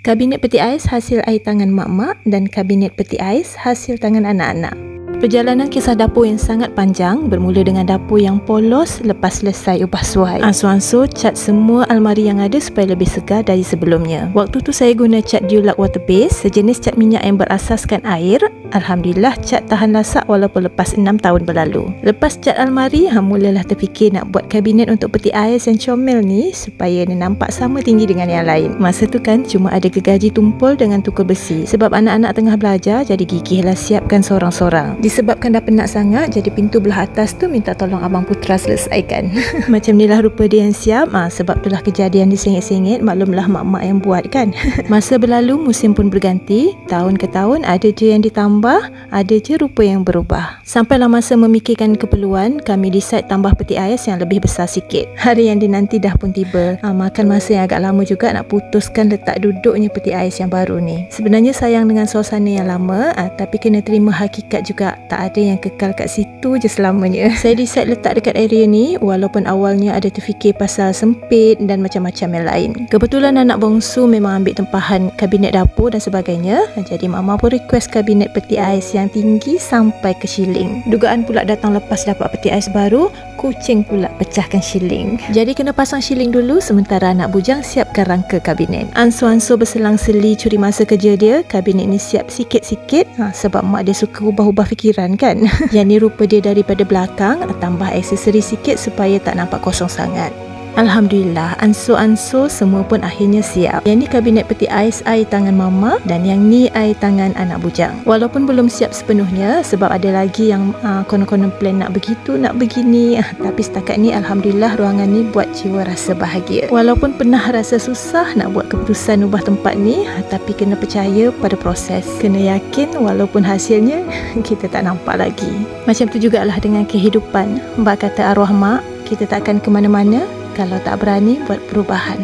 Kabinet peti ais hasil air tangan mak-mak dan kabinet peti ais hasil tangan anak-anak. Perjalanan kisah dapur yang sangat panjang bermula dengan dapur yang polos lepas selesai ubah suai. Ansur-ansur cat semua almari yang ada supaya lebih segar dari sebelumnya. Waktu tu saya guna cat Dulac water base, sejenis cat minyak yang berasaskan air. Alhamdulillah cat tahan lasak walaupun lepas 6 tahun berlalu. Lepas cat almari, mulalah terfikir nak buat kabinet untuk peti ais yang comel ni supaya dia nampak sama tinggi dengan yang lain. Masa tu kan cuma ada gergaji tumpul dengan tukul besi. Sebab anak-anak tengah belajar, jadi gigihlah siapkan sorang-sorang. Disebabkan dah penat sangat, jadi pintu belah atas tu minta tolong Abang Putra selesaikan. Macam ni lah rupa dia yang siap. Sebab itulah kejadian disengit-sengit. Maklumlah mak-mak yang buat kan. Masa berlalu, musim pun berganti. Tahun ke tahun ada je yang ditambah, ada je rupa yang berubah. Sampailah masa memikirkan keperluan, kami decide tambah peti ais yang lebih besar sikit. Hari yang dinanti dah pun tiba. Makan masa yang agak lama juga nak putuskan letak duduknya peti ais yang baru ni. Sebenarnya sayang dengan suasana yang lama, tapi kena terima hakikat juga. Tak ada yang kekal kat situ je selamanya. Saya decide letak dekat area ni walaupun awalnya ada terfikir pasal sempit dan macam-macam yang lain. Kebetulan anak bongsu memang ambil tempahan kabinet dapur dan sebagainya. Jadi mama pun request kabinet peti ais yang tinggi sampai ke shilling. Dugaan pula datang lepas dapat peti ais baru, kucing pula pecahkan shilling. Jadi kena pasang shilling dulu sementara anak bujang siapkan rangka kabinet. Ansur-ansur berselang-seli curi masa kerja dia, kabinet ni siap sikit-sikit sebab mak dia suka ubah-ubah fikiran kan. Yang ni rupa dia daripada belakang, tambah aksesori sikit supaya tak nampak kosong sangat. Alhamdulillah, ansur-ansur semua pun akhirnya siap. Yang ni kabinet peti ais air tangan mama dan yang ni air tangan anak bujang. Walaupun belum siap sepenuhnya sebab ada lagi yang konon-konon plan nak begitu, nak begini. Tapi setakat ni Alhamdulillah ruangan ni buat jiwa rasa bahagia. Walaupun pernah rasa susah nak buat keputusan ubah tempat ni, tapi kena percaya pada proses. Kena yakin walaupun hasilnya kita tak nampak lagi. Macam tu jugalah dengan kehidupan. Mbak kata arwah mak, kita takkan ke mana-mana kalau tak berani buat perubahan.